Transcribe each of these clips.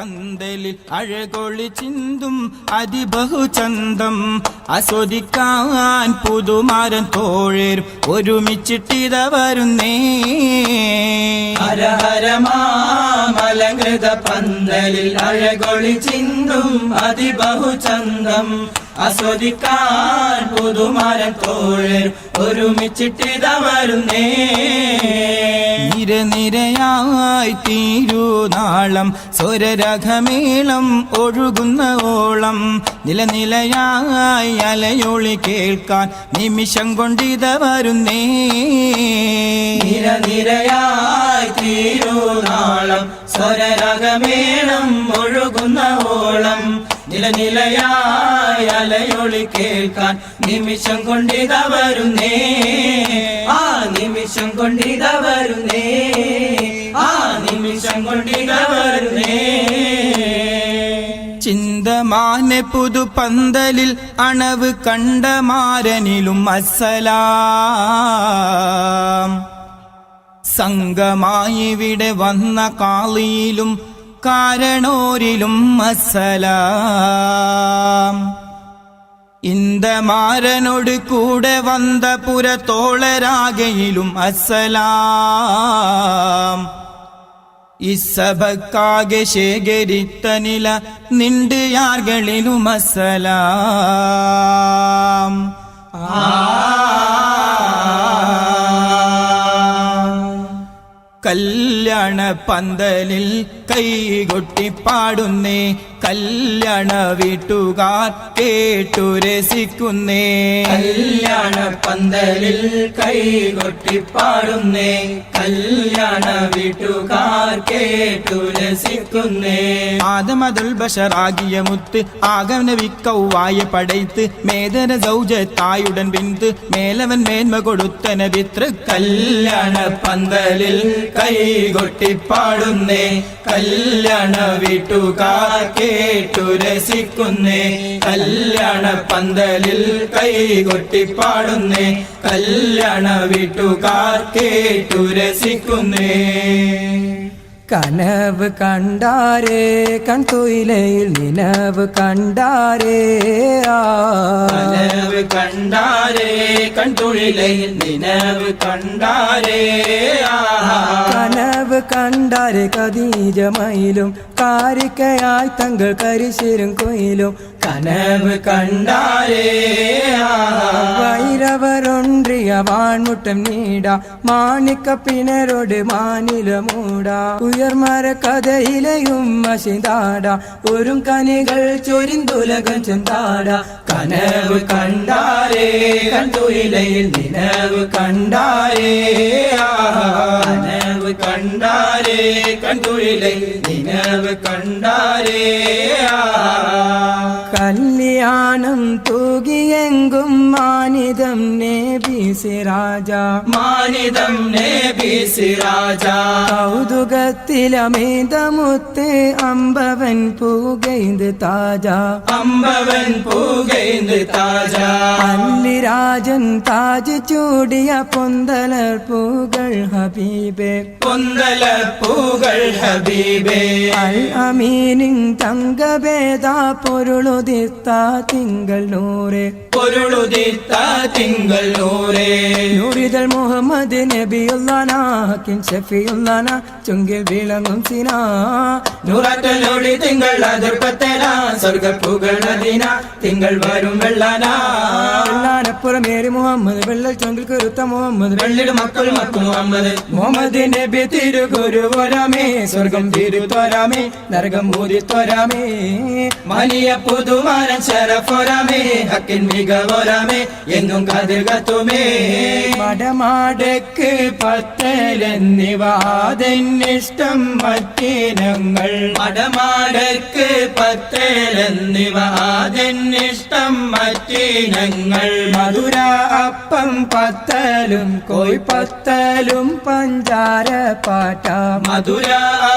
പന്തലിൽ അഴകൊളി ചിന്തും അതിബഹുചന്തം ആസ്വദിക്കാൻ പുതുമാരൻ തോഴരും ഒരുമിച്ചിട്ടിത വരുന്നേ. ഹരഹരമാമലങ്കൃത പന്തലിൽ അഴകൊളി ചിന്തും അതിബഹുചന്തം ആസ്വദിക്കാൻ പുതുമാരൻ തോഴരും ഒരുമിച്ചിട്ടിത വരുന്നേ. നിരനിരയായി തീരുനാളം സ്വരരഘമേളം ഒഴുകുന്ന ഓളം നിലനിലയായി അലയൊളി കേൾക്കാൻ നിമിഷം കൊണ്ടിത വരുന്നേ. നിരനിരയായി തീരുനാളം സ്വരരഘമേളം ഒഴുകുന്ന ഓളം നിലനിലയായി അലയൊളി കേൾക്കാൻ നിമിഷം കൊണ്ടിത വരുന്നേ. ആ നിമിഷം കൊണ്ടിത വരുന്നേ. ആ നിമിഷം കൊണ്ടിത വരുന്നേ. ചിന്തമാനെ പുതു പന്തലിൽ അണവ് കണ്ടമാരനിലും അസ്സലാം. സംഘമായിവിടെ വന്ന കാളിയിലും കാരണോരിലും അസ്സലാം. ഇന്ദമാരനോട് കൂടെ വന്ന പുരത്തോളരാകയിലും അസ്സലാം. ഇസബക്കാകെ ശേഖരിത്ത നില നിണ്ട് യാർകളിലും അസ്സലാം. കല്യാണ പന്തലിൽ കൈകൊട്ടിപ്പാടുന്നേ. കല്യാണ വീട്ടുകാർ കേട്ടു രസിക്കുന്നേ. കല്യാണ പന്തലിൽ കൈകൊട്ടിപ്പാടുന്നേ. കല്യാണ വീട്ടുകാർ കേട്ടു രസിക്കുന്നേ. ആദമതുൽ ബഷറാകിയ മുത്ത് ആകവന വിക്കൗവായ പടയ്ത്ത് മേദന സൗജത്തായുടൻ ബിന്ത് മേലവൻ മേന്മ കൊടുത്തന വിത്ര. കല്യാണ പന്തലിൽ കൈകൊട്ടിപ്പാടുന്നേ. കല്യാണ വീട്ടുകാർ കേട്ടു രസിക്കുന്നേ. കല്യാണ പന്തലിൽ കൈകൊട്ടിപ്പാടുന്നേ. കല്യാണ വീട്ടുകാർ കേട്ടു രസിക്കുന്നേ. കനവ് കണ്ടാരേ കൺതൊയിലയിൽ നിനവ് കണ്ടാരേ. കനവ് കണ്ടാരേ കൺതൊഴിലയിൽ നിനവ് കണ്ടാരേ. കനവ് കണ്ടാരേ ഖദീജമയിലും കാരിക്കയായി തങ്ങൾ കരിശിരും കൊയിലും. കനവ് കണ്ടാരേ വൈരവരൊன்றிய വാൺമുട്ടം നീട മാണിക്ക പിണരോട് മാനില മൂട ഉയർമര കഥയിലെയും മഷിതാട ഒരു കനികൾ ചൊരിന്തുലകം ചെന്താട. കനവ് കണ്ടാരേ കൺതൊഴിലയിൽ നിനവ് കണ്ടാരേ. കനവ് കണ്ടാരേ കൺതൊഴിലയിൽ നിനവ് കണ്ടാരേ. കല്യാണം തൂകിയെങ്കും മാനിതം നേബി സിറാജ. മാനിതം നേബി സിറാജ. കൗതുകത്തിലമേതമുത്ത് അമ്പവൻ പൂകൈന്ത് താജ. അമ്പവൻ പൂകൈന്ത് താജ. അല്ലിരാജൻ താജ് ചൂടിയ പൊന്തലർ പൂകൾ ഹബീബേ. പൊന്തലർ പൂകൾ ഹബീബേ. അൽ അമീനിൻ തങ്കഭേദ പൊരുളുദിത്ത തിങ്കൾ നൂറേ. പൊരുളുദിത്ത തിങ്കൾ നൂറേ. നൂറിതൽ മുഹമ്മദ് നബിയുള്ളാന ഹക്കിൻ ഷഫിയുള്ളാന ചുങ്കിൽ വിളങ്ങും സിന. നൂറാറ്റലോടി തിങ്കൾ അതിർപ്പത്തേന സ്വർഗപ്പുകളതിന തിങ്കൾ വരും വെള്ളാന. വെള്ളാനപ്പുറമേറി മുഹമ്മദ് വെള്ളൽ ചുങ്കിൽ കുരുത്ത മുഹമ്മദ് വെള്ളിട് മക്കൾ മക്കൾ മുഹമ്മദ്. മുഹമ്മദ് നബി തിരുഗുരുവരാമേ സ്വർഗം തിരുത്വരാമേ നരകം ഊരിത്വരാമേ. വലിയ പുതുമാരൻ ശരഫൊരാമേ ഹക്കിൻ മികവൊരാമേ എന്നും കതിർകത്തുമേ. മടമാടക്ക് പത്തലെന്നിവാതെന്നിഷ്ടം മറ്റിനങ്ങൾ. മടമാടക്ക് പത്തേലെന്നിവാതെന്നിഷ്ടം മറ്റിനങ്ങൾ. മധുര അപ്പം പത്തലും കോയ് പത്തലും പഞ്ചാര പാട്ട. മധുര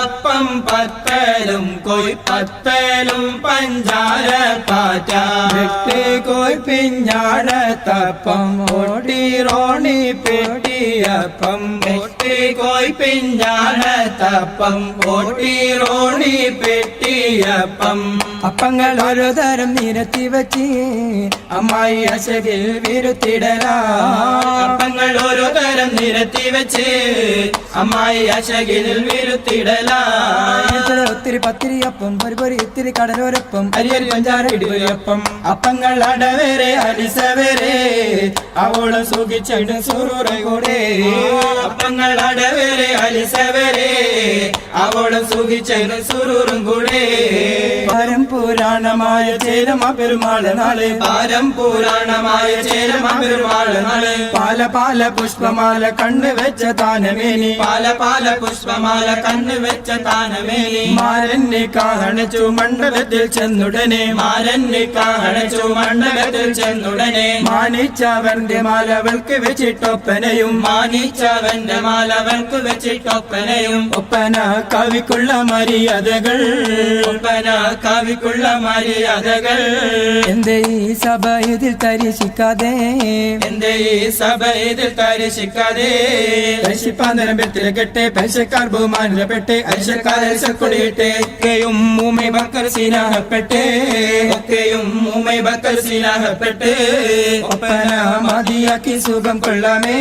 അപ്പം പത്തലും കോയ് പത്തലും പഞ്ചാര പാറ്റ. വെട്ട് കോയ് പിഞ്ഞാടത്തപ്പം ഓടി റോണി പെട്ടിയപ്പം. ഓട്ടി കോയ് പിഞ്ചാണത്തപ്പം ഓട്ടി റോണി പെട്ടിയപ്പം അപ്പങ്ങൾ ഓരോ തരം നിരത്തി വച്ച് അമ്മായി അശകിൽ വിരുത്തിടലാ അപ്പങ്ങൾ ഓരോ തരം നിരത്തി വെച്ച് അമ്മായി അശകിൽ വിരുത്തിടലാ ഒത്തിരി പത്തിരിയപ്പം പൊരി ഇത്തിരി കടലോരപ്പം അരിയരി പഞ്ചാര ഇടിവരപ്പം അപ്പങ്ങൾ അടവരെ അലിസവരെ അവളും സുഖിച്ചിടും സുറുറ കൂടെ അപ്പങ്ങൾ അടവരെ അലിസവരെ അവളും സുഖിച്ചിടും സുറുറും കൂടെ പുരാണമായ ചേരമ പെരുമാള് നാളെ പുരാണമായ ചേരമ പെരുമാള് നാള് പാല പാല പുഷ്പമാല കണ്ണു വെച്ച താനമേനി പാല പുഷ്പമാല കണ്ണു വെച്ച താനമേനി മാരന്നെ കാണിച്ചു മണ്ഡലത്തിൽ ചെന്നുടനെ മാരന്നെ കാണിച്ചു മണ്ഡലത്തിൽ ചെന്നുടനെ മാണിച്ചവന്റെ മാലവൾക്ക് വെച്ചിട്ടൊപ്പനയും മാനിച്ചവന്റെ മാലവൾക്ക് വെച്ചിട്ടൊപ്പനയും ഒപ്പന കവിക്കുള്ള മര്യാദകൾ ഒപ്പന കവിക്കുള്ള മര്യാദകൾ എന്റെ ഈ സഭ ഇതിൽ തരിശിക്കാതെ എന്റെ ഈ സഭ ഇതിൽ തരിശിക്കാതെ പരിശിപ്പാന്തരമ്പത്തിൽ കെട്ടെ പൈസക്കാർ ബഹുമാനപ്പെട്ടെ അരിശക്കാർ അരിശക്കൊടിയിട്ടെ ഒക്കെയും മൂമൈ ബക്കർ സീനാഹപ്പെട്ടെ ഒക്കെയും മൂമൈ ബക്കർ സീനാഹപ്പെട്ട് ഒപ്പന മതിയാക്കി സുഖം കൊള്ളാമേ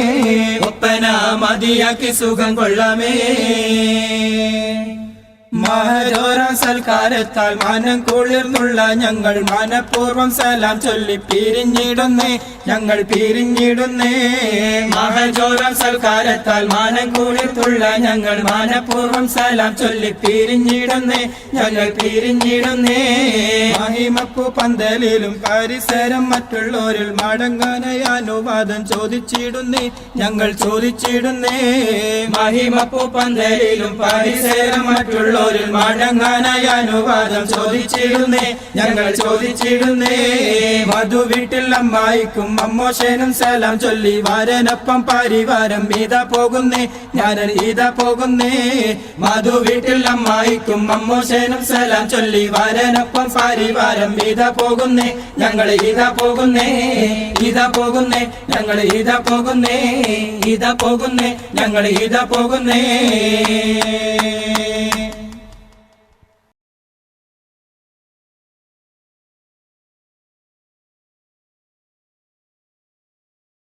ഒപ്പന മതിയാക്കി സുഖം കൊള്ളാമേ മഹജോരം സൽക്കാരത്താൽ മാനം കുളിർന്നുള്ള ഞങ്ങൾ മനപൂർവം സലാം ചൊല്ലി പിരിഞ്ഞിടുന്നേ ഞങ്ങൾ പിരിഞ്ഞിടുന്നേ മഹജോരം സൽക്കാരത്താൽ മാനം കുളിർത്തുള്ള ഞങ്ങൾ മാനപൂർവം സലാം ചൊല്ലി പിരിഞ്ഞിടുന്നേ ഞങ്ങൾ പിരിഞ്ഞിടുന്നേ മഹിമപ്പു പന്തലിലും പരിസരം മറ്റുള്ളവരിൽ മടങ്ങാനായി അനുവാദം ചോദിച്ചിടുന്നേ ഞങ്ങൾ ചോദിച്ചിടുന്നേ മഹിമപ്പൂ പന്തലിലും പരിസരം മറ്റുള്ളവരിൽ മടങ്ങാനായി അനുവാദം ചോദിച്ചിടുന്നേ ഞങ്ങൾ ചോദിച്ചിടുന്നേ മധു വീട്ടിൽ അമ്മായിക്കും അമ്മോശനും സലാം ചൊല്ലി വാരനൊപ്പം പരിവാരം ഇതാ പോകുന്നേ ഞാൻ ഇതാ പോകുന്നേ മധു വീട്ടിൽ അമ്മായിക്കും അമ്മോശനും സലാം ചൊല്ലി വാരനൊപ്പം പരിവാരം ഇതാ പോകുന്നേ ഞങ്ങൾ ഇതാ പോകുന്നേ ഇതാ പോകുന്നേ ഞങ്ങൾ ഇതാ പോകുന്നേ ഇതാ പോകുന്നേ ഞങ്ങൾ ഇതാ പോകുന്നേ